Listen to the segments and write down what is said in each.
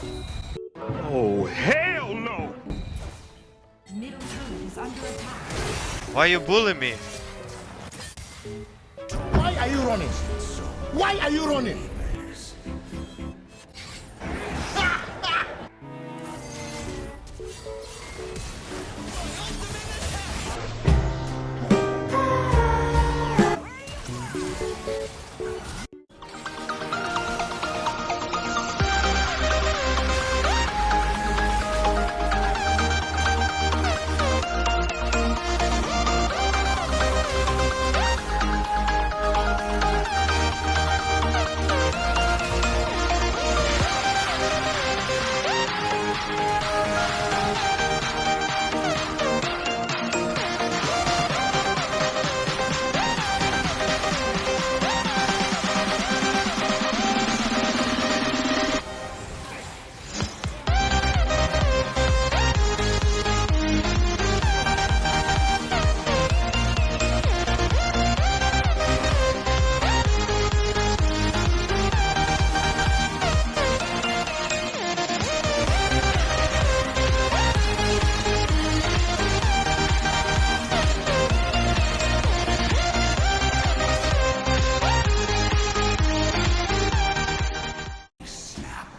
Oh, hell no! Middle turret is under attack. Why you bullying me? Why are you running? Why are you running?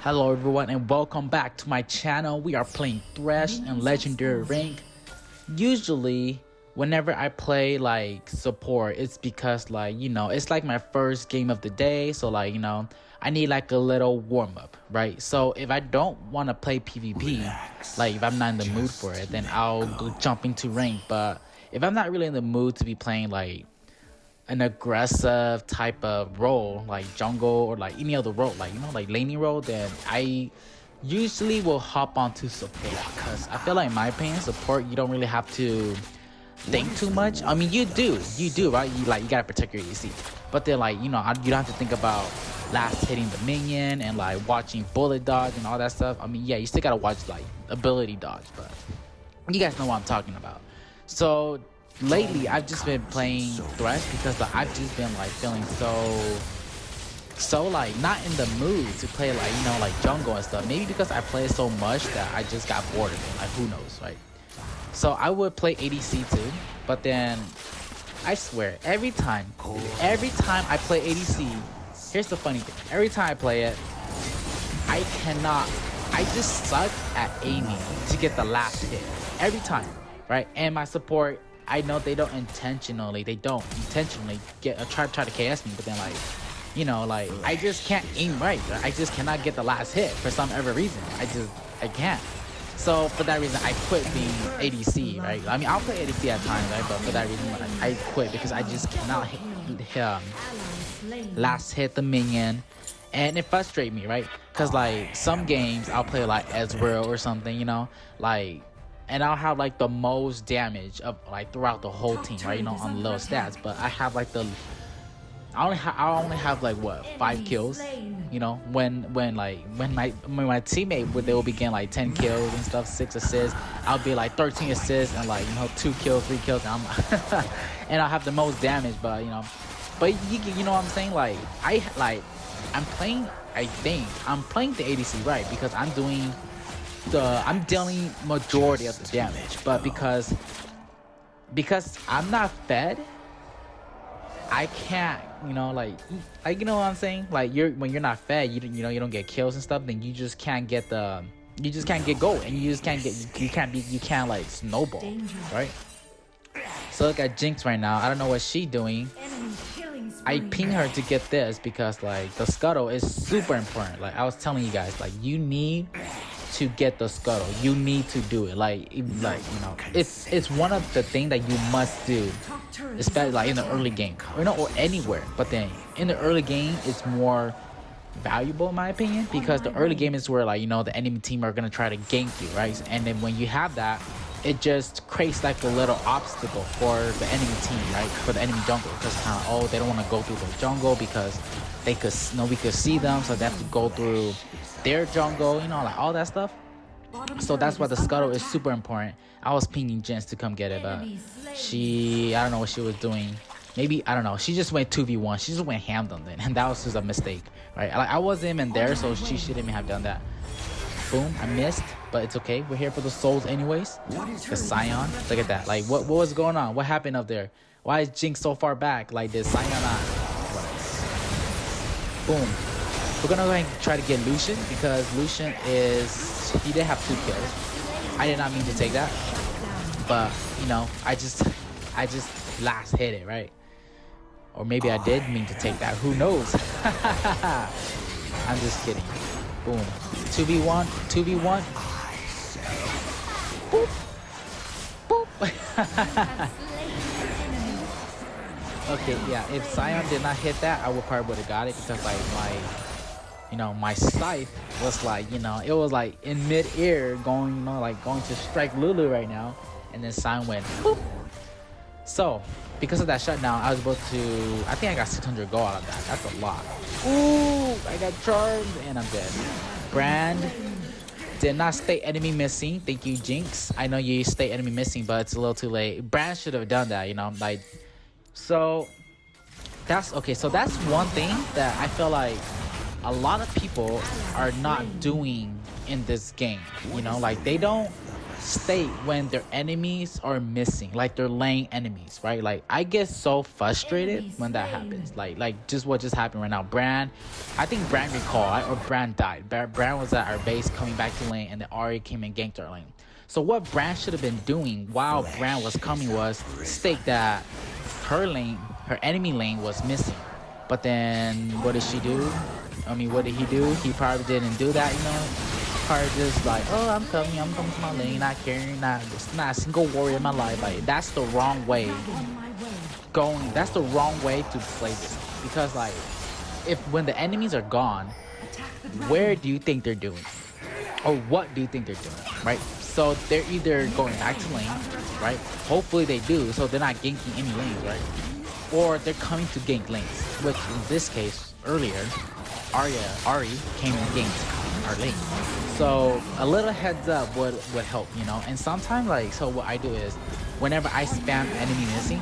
Hello everyone and welcome back to my channel. We are playing Thresh and Legendary Rank. Usually whenever I play like support, it's because like, you know, it's like my first game of the day, so like, you know, I need like a little warm-up, right? So if I don't want to play PvP, like if I'm not in the mood for it, then I'll go jump into rank. But if I'm not really in the mood to be playing like an aggressive type of role like jungle or like any other role, like, you know, like laning role, then I usually will hop onto support, because I feel like in my opinion support, you don't really have to think too much. I mean, you do right, you gotta protect your AC, but then like, you know, you don't have to think about last hitting the minion and like watching bullet dodge and all that stuff. I mean, yeah, you still gotta watch like ability dodge, but you guys know what I'm talking about. So lately I've just been playing Thresh because like, I've just been like feeling so like not in the mood to play like, you know, like jungle and stuff. Maybe because I play so much that I just got bored of it, like who knows, right? So I would play ADC too, but then I swear every time I play ADC, here's the funny thing, every time I play it, I just suck at aiming to get the last hit every time, right? And my support, I know they don't intentionally get try to KS me, but then like, you know, like I just can't aim right. I just cannot get the last hit for some ever reason. I can't. So for that reason, I quit being ADC, right? I mean, I'll play ADC at times, right? But for that reason, I quit because I just cannot last hit the minion, and it frustrates me, right? Because like some games I'll play like Ezreal or something, you know, like, and I'll have like the most damage of like throughout the whole team, right? You know, on the low stats, but I have like I only have like what, 5 kills, you know, when my teammate they will be getting like 10 kills and stuff, 6 assists, I'll be like 13 assists and like, you know, 2 kills, 3 kills, and I'm and I'll have the most damage, but you know, you know what I'm saying, like I'm playing the ADC right because I'm dealing majority of the damage, but because I'm not fed, I can't, you know, like you know what I'm saying, like when you're not fed, you don't get kills and stuff, then you just can't get gold, and you can't like snowball, right? So look at Jinx right now. I don't know what she's doing. I ping her to get this because like the scuttle is super important. Like I was telling you guys, like you need to get the scuttle. You need to do it. Like you know, it's one of the things that you must do, especially like in the early game, or anywhere. But then in the early game, it's more valuable in my opinion, because the early game is where like, you know, the enemy team are gonna try to gank you, right? And then when you have that, it just creates like a little obstacle for the enemy team, right? For the enemy jungle, because kind of, oh, they don't want to go through the jungle because we could see them, so they have to go through their jungle, you know, like all that stuff. So that's why the scuttle is super important. I was pinging Jens to come get it, but I don't know what she was doing. Maybe, I don't know, she just went 2v1. She just went ham on it, and that was just a mistake, right? Like I wasn't even there, so she shouldn't even have done that. Boom, I missed, but it's okay. We're here for the souls anyways. The Scion, look at that. Like, what was going on? What happened up there? Why is Jinx so far back? Like, this Scion on. Boom. We're gonna go ahead and try to get Lucian because Lucian is, he did have 2 kills. I did not mean to take that, but you know, I just last hit it, right? Or maybe I did mean to take that. Who knows? I'm just kidding. Boom. 2v1. 2v1. Boop. Boop. Okay, yeah. If Scion did not hit that, I would probably would have got it because like my scythe was like, it was like in mid-air going, like going to strike Lulu right now, and then Scion went boop. So because of that shutdown, I was able to, I think I got 600 gold out of that. That's a lot. Ooh, I got charmed and I'm dead. Brand did not stay enemy missing. Thank you, Jinx. I know you stay enemy missing, but it's a little too late. Brand should have done that, like, so that's okay. So that's one thing that I feel like a lot of people are not doing in this game. Like they don't state when their enemies are missing, like they're laying enemies, right? Like I get so frustrated when that happens. Like just what just happened right now. Brand, I think Brand recalled or Brand died. Brand was at our base coming back to lane, and then Ari came and ganked our lane. So what Brand should have been doing while Brand was coming was state that her lane, her enemy lane was missing. But then what did she do? I mean, what did he do? He probably didn't do that, Probably just like, oh, I'm coming to my lane, not caring, not a single warrior in my life. Like that's the wrong way that's the wrong way to play this, because like when the enemies are gone, where do you think they're doing, or what do you think they're doing, right? So they're either going back to lane, right? Hopefully they do, so they're not ganking any lanes, right? Or they're coming to gank lanes, which in this case earlier Ari came and ganked our lane. So a little heads up would help, and sometimes like, so what I do is whenever I spam enemy missing,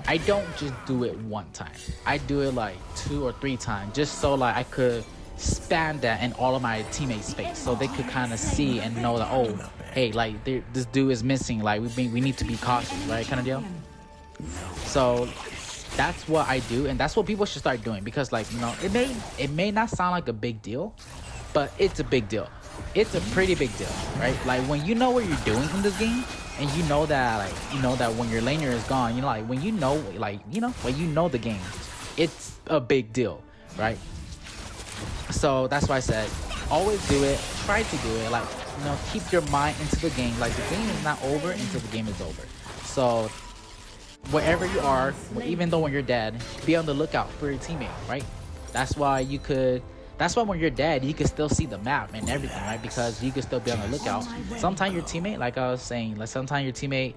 I don't just do it one time. I do it like 2 or 3 times, just so like I could spam that in all of my teammates' face, so they could kind of see and know that, oh, hey, like this dude is missing, like we need to be cautious, right, kind of deal. So that's what I do, and that's what people should start doing, because like, it may not sound like a big deal, but it's a big deal. It's a pretty big deal, right? Like when you know what you're doing in this game, and you know that when your laner is gone, like when when you know the game, it's a big deal, right? So that's why I said always do it, try to do it, like, keep your mind into the game. Like the game is not over until the game is over. So wherever you are, even though when you're dead, be on the lookout for your teammate, right? That's why when you're dead, you can still see the map and everything, right? Because you can still be on the lookout. Sometimes your teammate, like I was saying, like sometimes your teammate,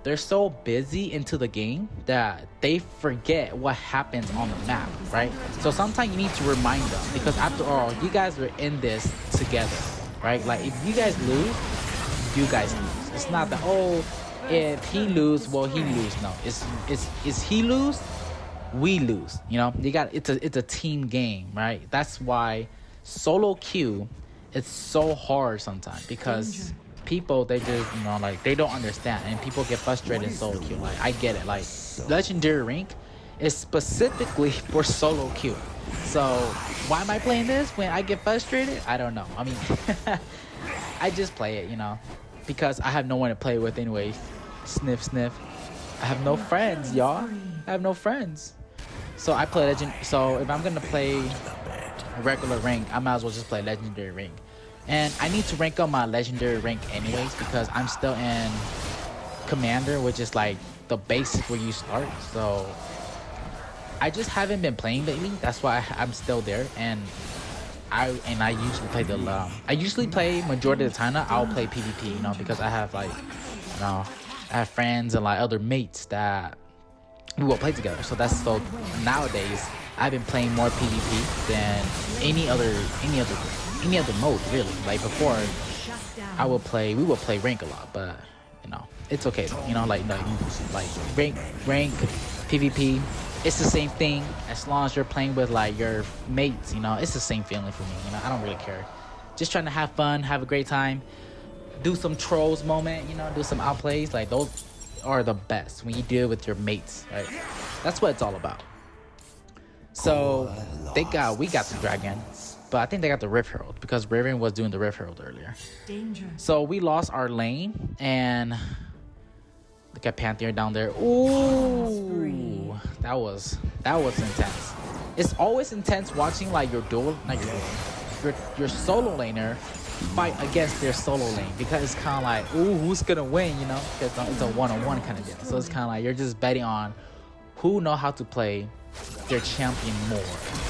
they're so busy into the game that they forget what happens on the map, right? So sometimes you need to remind them, because after all, you guys are in this together, right? Like if you guys lose, you guys lose. It's not that, oh, if he lose, well, he lose. No, it's he lose, we lose. It's a team game, right? That's why solo queue, it's so hard sometimes, because people, they just like they don't understand, and people get frustrated in solo queue. Like I get it. Like legendary rank is specifically for solo queue. So why am I playing this when I get frustrated? I don't know. I mean, I just play it, because I have no one to play with anyway. Sniff, sniff. I have no friends, y'all. I have no friends. So I play legend. So if I'm gonna play regular rank, I might as well just play legendary rank. And I need to rank up my legendary rank anyways, because I'm still in commander, which is like the basic where you start. So I just haven't been playing lately. That's why I'm still there. And I usually play I usually play majority of the time now, I'll play PvP, because I have like, I have friends and like other mates that we will play together. So nowadays I've been playing more PvP than any other mode, really. Like before, we would play rank a lot, but it's okay though. Like rank PvP, it's the same thing as long as you're playing with like your mates. It's the same feeling for me. I don't really care. just trying to have fun, have a great time, do some trolls moment, you know, do some outplays. Like those are the best when you do it with your mates, right? That's what it's all about. So we got the dragon, but I think they got the Rift Herald because Riven was doing the Rift Herald earlier. Danger. So we lost our lane, and look at Pantheon down there. Ooh, that was intense. It's always intense watching like your solo laner fight against their solo lane, because it's kind of like, ooh, who's gonna win, you know? It's a one-on-one kind of deal. So it's kind of like you're just betting on who know how to play their champion more,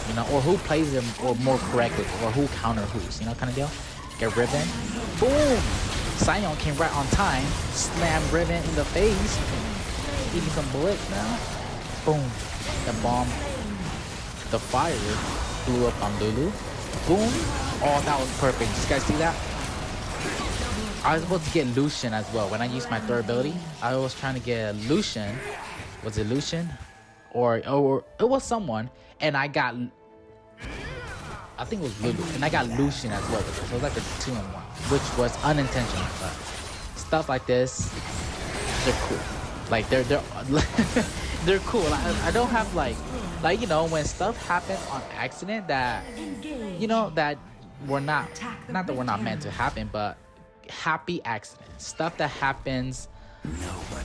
you know, or who plays them or more correctly, or who counter who's, you know, kind of deal. Get Riven, boom! Sion came right on time, slam Riven in the face, eating some bullets now. Boom! The bomb, the fire blew up on Lulu. Boom! Oh, that was perfect. Did you guys see that? I was able to get Lucian as well. When I used my third ability, I was trying to get Lucian. Was it Lucian? Or it was someone, and I got, I think it was Lulu, and I got Lucian as well. So it was like a 2-in-1, which was unintentional. But stuff like this, they're cool. Like they're they're cool. I don't have like you know, when stuff happens on accident that, you know, that we're not that we're not meant to happen, but happy accidents, stuff that happens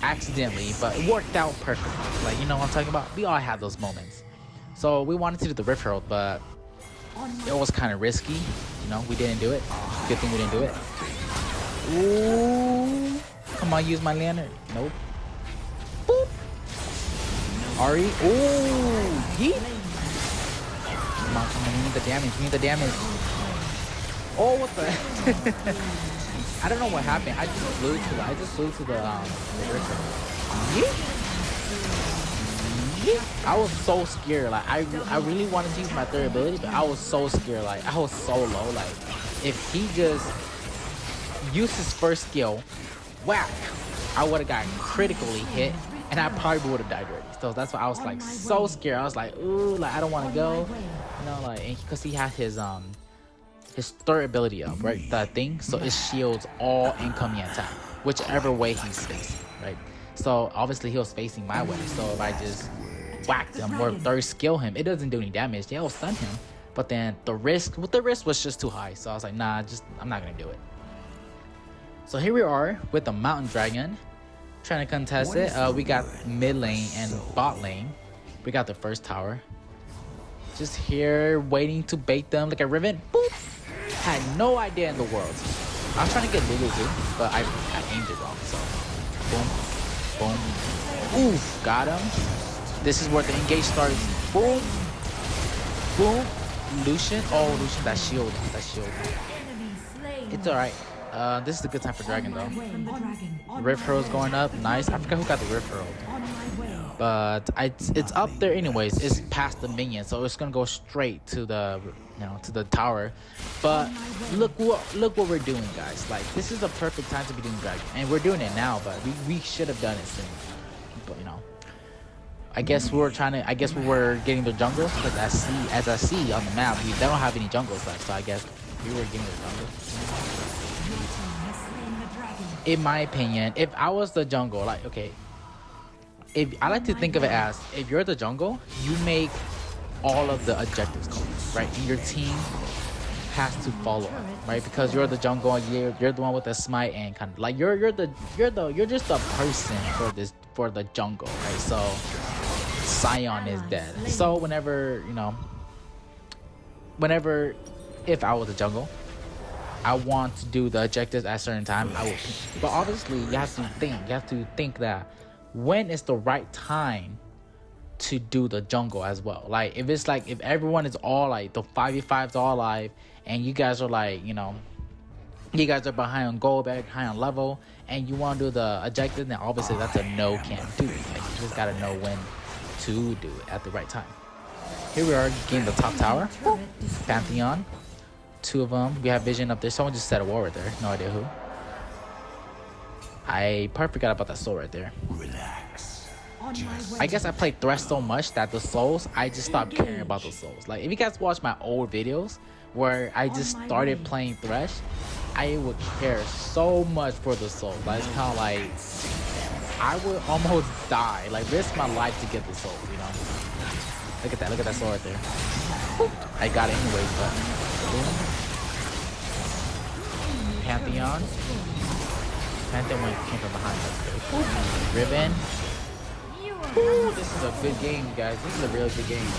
accidentally but it worked out perfectly. Like, you know what I'm talking about? We all have those moments. So we wanted to do the Rift Herald, but it was kind of risky, you know. We didn't do it. Good thing we didn't do it. Ooh, come on, use my lantern. Nope. Boop. Ari. Ooh, yeet. Come on, we need the damage. We need the damage. Oh, what the I don't know what happened. I just flew to the Rift. I was so scared. Like I really wanted to use my third ability, but I was so scared. Like I was so low. Like if he just used his first skill, whack, I would have gotten critically hit, and I probably would have died already. So that's why I was like so scared. I was like, ooh, like I don't want to go, you know, like, because he had his third ability up, right? That thing, so it shields all incoming attack, whichever way he's facing, right? So obviously he was facing my way, so if I just whacked him or third skill him, it doesn't do any damage. Yeah, it'll stun him, but then the risk was just too high, so I was like, nah, I'm not gonna do it. So here we are with the Mountain Dragon, trying to contest it. We got mid lane and bot lane. We got the first tower, just here waiting to bait them like a Riven. Boop. Had no idea in the world. I was trying to get Lulu too, but I aimed it wrong. So boom, boom, oof, got him. This is where the engage starts. Boom, boom, Lucian. Oh, Lucian, that shield. It's all right. This is a good time for Dragon though. Rift Herald's going up. Nice. I forgot who got the Rift Herald, but it's up there anyways. It's past the minion, so it's gonna go straight to the, you know, to the tower. But look what we're doing, guys. Like, this is a perfect time to be doing Dragon, and we're doing it now. But we should have done it soon. But you know, I guess we were getting the jungle, because as I see on the map, they don't have any jungles left. So I guess we were getting the jungle. In my opinion, if I was the jungle, like, okay, if I like to think of it as, if you're the jungle, you make all of the objectives calls, right? And your team has to follow up, right? Because you're the jungle, you're the one with the smite, and kind of like you're just the person for the jungle, right? So Sion is dead. So if I was the jungle, I want to do the objectives at a certain time, I will. But obviously, you have to think that when is the right time to do the jungle as well. Like, if everyone is all like, the 5v5's all live, and you guys are like, you know, you guys are behind on gold, behind on level, and you want to do the objective, then obviously that's a no can't do. Like, you just gotta know when to do it at the right time. Here we are getting the top tower. Pantheon. 2 of them. We have Vision up there. Someone just set a wall right there. No idea who. I probably forgot about that soul right there. Relax. I guess I played Thresh so much that the souls, I just stopped caring about the souls. Like, if you guys watch my old videos where I just started playing Thresh, I would care so much for the soul. Like, it's kind of like I would almost die, like risk my life to get the soul, you know? Look at that soul right there. I got it anyways, but boom. Pantheon came from behind. That's good. Ribbon. Ooh, this is a good game, guys. This is a really good game.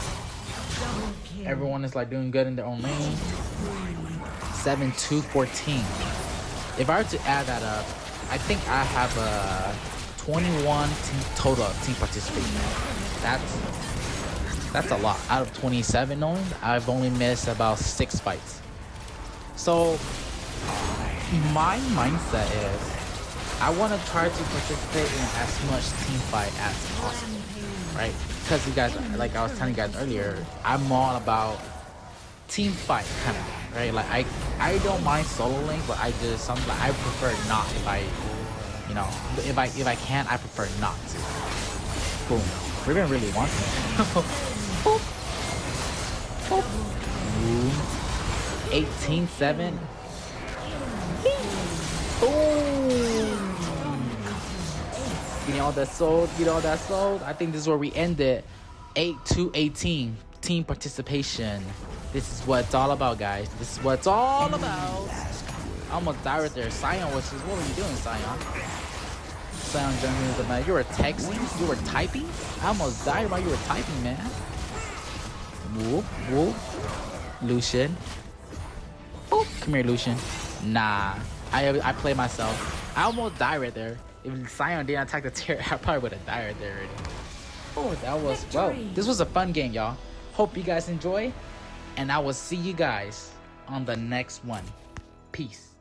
Everyone is like doing good in their own lane. 7-2-14. If I were to add that up, I think I have a 21 total team participation. That's a lot. Out of 27 knowing, I've only missed about 6 fights. So my mindset is I want to try to participate in as much team fight as possible, right? Because you guys, like I was telling you guys earlier, I'm all about team fight kind of thing, right? Like I don't mind soloing, but I prefer not. If I, you know, if I can, I prefer not to. Boom. Ribbon really wants me. Boop. Boop. Boom. 18-7. Boom. Getting all that sold, I think this is where we end it. 8-18 team participation. This is what it's all about, guys. This is what it's all about. I almost died right there. Sion was just, what were you doing, Sion? Sion jumping into the man. You were texting? You were typing? I almost died while you were typing, man. Whoop, whoop. Lucian. Oh, come here, Lucian. Nah. I play myself. I almost died right there. If Sion didn't attack the tier, I probably would have died right there already. Oh, that was, well, this was a fun game, y'all. Hope you guys enjoy. And I will see you guys on the next one. Peace.